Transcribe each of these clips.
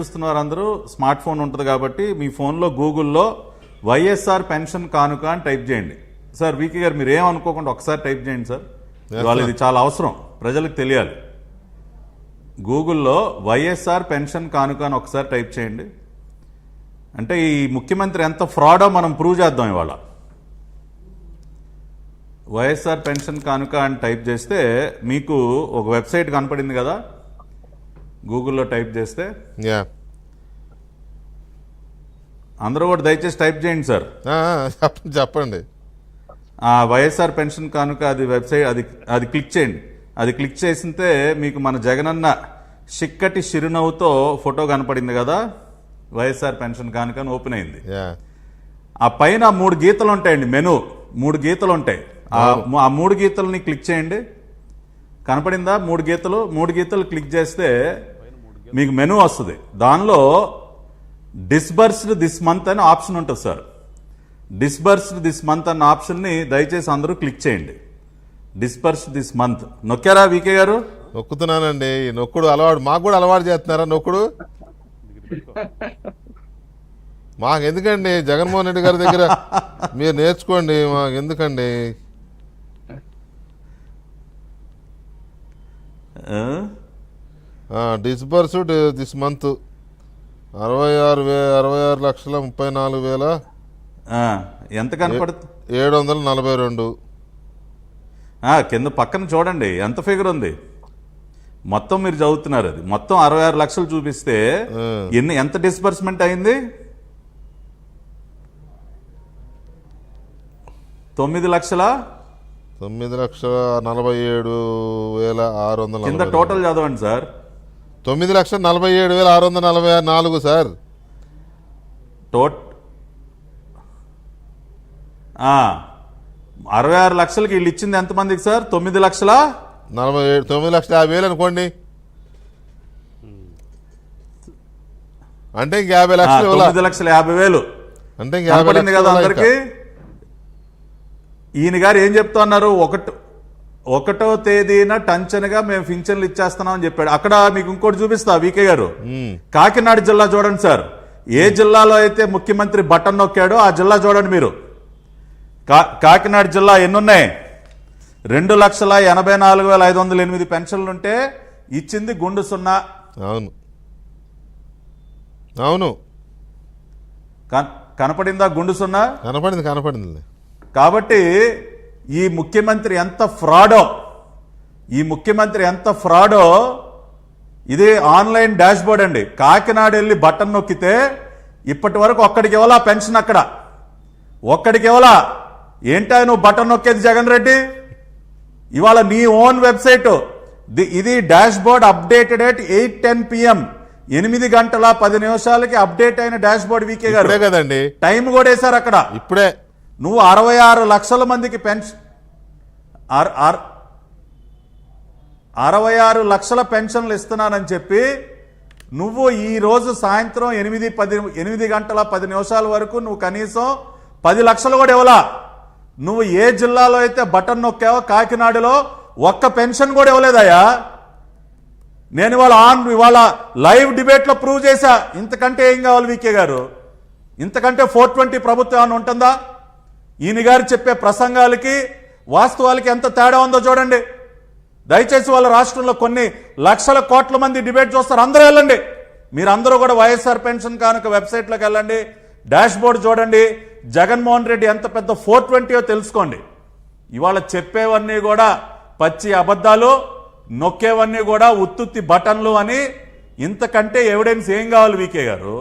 చూస్తున్నారు అందరూ smart phone ఉంటుంది కాబట్టి మీ ఫోన్లో గూగుల్లో వైఎస్ఆర్ పెన్షన్ కానుక అని టైప్ చేయండి. సార్ వీకే గారు మీరు ఏమనుకోకుండా ఒకసారి టైప్ చేయండి సార్, ఇవాళ ఇది చాలా అవసరం, ప్రజలకు తెలియాలి. గూగుల్లో వైఎస్ఆర్ పెన్షన్ కానుక అని ఒకసారి టైప్ చేయండి. అంటే ఈ ముఖ్యమంత్రి ఎంత ఫ్రాడో మనం ప్రూవ్ చేద్దాం ఇవాళ. వైఎస్ఆర్ పెన్షన్ కానుక అని టైప్ చేస్తే మీకు ఒక వెబ్సైట్ కనపడింది కదా, గూగుల్లో టైప్ చేస్తే. అందరూ కూడా దయచేసి టైప్ చేయండి సార్. చెప్పండి. వైఎస్ఆర్ పెన్షన్ కానుక అది వెబ్సైట్, అది క్లిక్ చేయండి. అది క్లిక్ చేసితే మీకు మన జగనన్న చిక్కటి చిరునవ్వుతో ఫోటో కనపడింది కదా, వైఎస్ఆర్ పెన్షన్ కానుక అని ఓపెన్ అయింది. ఆ పైన 3 గీతలు ఉంటాయండి, మెనూ 3 గీతలు ఉంటాయి. ఆ 3 గీతలని క్లిక్ చేయండి. కనపడిందా 3 గీతలు? 3 గీతలు క్లిక్ చేస్తే మీకు మెనూ వస్తుంది. దానిలో డిస్బర్స్డ్ దిస్ మంత్ అని ఆప్షన్ ఉంటుంది సార్. డిస్బర్స్డ్ దిస్ మంత్ అన్న ఆప్షన్ని దయచేసి అందరూ క్లిక్ చేయండి. డిస్బర్స్డ్ దిస్ మంత్ నొక్కారా వీకే గారు? నొక్కుతున్నానండి. నొక్కుడు అలవాటు, మాకు కూడా అలవాటు చేస్తున్నారా నొక్కుడు? మాకు ఎందుకండి, జగన్మోహన్ రెడ్డి గారి దగ్గర మీరు నేర్చుకోండి, మాకు ఎందుకండి. డిస్బర్స్డ్ దిస్ మంత్ 66,34,34,000 ఎంత కనపడుతుంది? 742. కింద పక్కన చూడండి ఎంత ఫిగర్ ఉంది. మొత్తం మీరు చదువుతున్నారు, అది మొత్తం 66 లక్షలు చూపిస్తే ఎంత డిస్బర్స్మెంట్ అయింది? 9,47,600. కింద టోటల్ చదవండి సార్. 9,47,644 సార్. 66 లక్షలకి వీళ్ళు ఇచ్చింది ఎంతమందికి సార్? 9,50,000 అనుకోండి. అంటే ఇంక 50 లక్షలు. 9,50,000 అంటే కదా అందరికి. ఈయన గారు ఏం చెప్తున్నారు? 1వ తేదీన టంచనగా మేము పింఛన్లు ఇచ్చేస్తున్నాం అని చెప్పాడు. అక్కడ మీకు ఇంకోటి చూపిస్తా వీకే గారు. కాకినాడ జిల్లా చూడండి సార్. ఏ జిల్లాలో అయితే ముఖ్యమంత్రి బటన్ నొక్కాడో ఆ జిల్లా చూడండి మీరు. కాకినాడ జిల్లా ఎన్నున్నాయి? 2,84,508 పెన్షన్లుంటే ఇచ్చింది గుండు 0. అవును అవును, కనపడిందా గుండు 0? కనపడింది. కాబట్టి ఈ ముఖ్యమంత్రి ఎంత ఫ్రాడో, ఇది ఆన్లైన్ డాష్ బోర్డ్ అండి. కాకినాడ వెళ్ళి బటన్ నొక్కితే ఇప్పటి వరకు ఒక్కడికి ఇవ్వాలా పెన్షన్? అక్కడ ఒక్కడికి ఇవ్వాలా? ఏంటా నువ్వు బటన్ నొక్కేది జగన్ రెడ్డి? ఇవాళ నీ ఓన్ వెబ్సైట్ ఇది. Dash board updated at 8:10 PM 8:10 update అయిన డాష్ బోర్డ్ వీకే గారు కదండి. టైం కూడా వేశారు అక్కడ. ఇప్పుడే నువ్వు 66 లక్షల మందికి పెన్షన్, 66 లక్షల పెన్షన్లు ఇస్తున్నానని చెప్పి నువ్వు ఈ రోజు సాయంత్రం 8:10 వరకు నువ్వు కనీసం 10 లక్షలు కూడా ఇవ్వలా. నువ్వు ఏ జిల్లాలో అయితే బటన్ నొక్కావో కాకినాడలో ఒక్క పెన్షన్ కూడా ఇవ్వలేదయ్యా. నేను ఇవాళ లైవ్ డిబేట్లో ప్రూవ్ చేశా. ఇంతకంటే ఏం కావాలి వీకే గారు? ఇంతకంటే 420 ప్రభుత్వం ఏమైనా ఉంటుందా? ఈయన గారు చెప్పే ప్రసంగాలకి వాస్తవాలకి ఎంత తేడా ఉందో చూడండి. దయచేసి వాళ్ళ రాష్ట్రంలో కొన్ని లక్షల కోట్ల మంది డిబేట్ చూస్తారు, అందరూ వెళ్ళండి. మీరందరూ కూడా వైఎస్ఆర్ పెన్షన్ కానుక వెబ్సైట్లోకి వెళ్ళండి, డాష్ బోర్డు చూడండి. జగన్మోహన్ రెడ్డి ఎంత పెద్ద 420 తెలుసుకోండి. ఇవాళ చెప్పేవన్నీ కూడా పచ్చి అబద్ధాలు, నొక్కేవన్నీ కూడా ఉత్తుత్తి బటన్లు అని. ఇంతకంటే ఎవిడెన్స్ ఏం కావాలి వీకే గారు?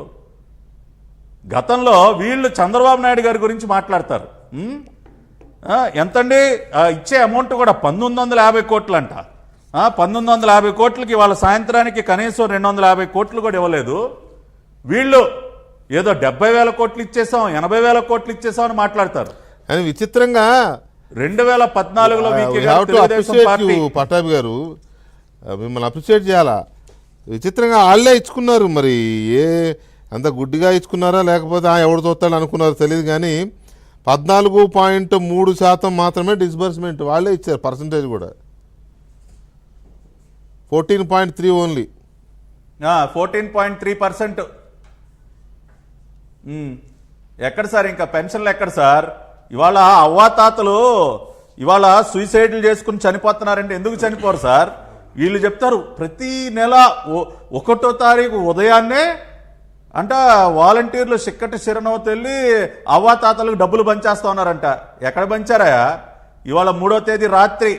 గతంలో వీళ్ళు చంద్రబాబు నాయుడు గారి గురించి మాట్లాడతారు. ఎంతండి ఇచ్చే అమౌంట్ కూడా 1,950 కోట్లు అంట. 1,950 కోట్లకి వాళ్ళ సాయంత్రానికి కనీసం 250 కోట్లు కూడా ఇవ్వలేదు. వీళ్ళు ఏదో 70,000 కోట్లు ఇచ్చేసాం, 80,000 కోట్లు ఇచ్చేసాం అని మాట్లాడతారు. అని విచిత్రంగా 2014లో పట్టాభి గారు మిమ్మల్ని అప్రిషియేట్ చేయాలా. విచిత్రంగా వాళ్ళే ఇచ్చుకున్నారు. మరి అంత గుడ్డిగా ఇచ్చుకున్నారా లేకపోతే ఎవడు చూస్తాడు అనుకున్నారో తెలియదు కానీ 14.3% మాత్రమే డిస్బర్స్మెంట్ వాళ్ళే ఇచ్చారు. పర్సంటేజ్ కూడా 14.3 ఓన్లీ. 14.3%. ఎక్కడ సార్ ఇంకా పెన్షన్లు ఎక్కడ సార్? ఇవాళ అవ్వాతాతలు ఇవాళ సూసైడ్లు చేసుకుని చనిపోతున్నారంటే ఎందుకు చనిపోరు సార్? వీళ్ళు చెప్తారు ప్రతి నెల 1వ తారీఖు ఉదయాన్నే అంట వాలంటీర్లు చిక్కటి చిరునవ్వు తెల్లి అవ్వాతాతలకు డబ్బులు పంచేస్తా ఉన్నారంట. ఎక్కడ పంచారా? ఇవాళ 3వ తేదీ రాత్రి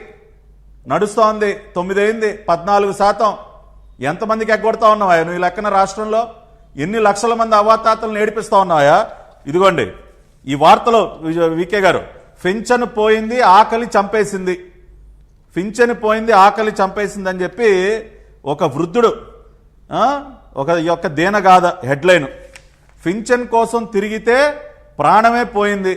నడుస్తోంది, 9 అయింది, 14%. ఎంతమందికి ఎగ్గొడతా ఉన్నావా నువ్వు ఈ లెక్కన? రాష్ట్రంలో ఎన్ని లక్షల మంది అవ్వాతాతలను ఏడిపిస్తా ఉన్నాయా? ఇదిగోండి ఈ వార్తలో వికే గారు, పింఛను పోయింది ఆకలి చంపేసింది, పింఛను పోయింది ఆకలి చంపేసింది అని చెప్పి ఒక వృద్ధుడు ఒక దీనగాథ హెడ్లైన్. పింఛన్ కోసం తిరిగితే ప్రాణమే పోయింది,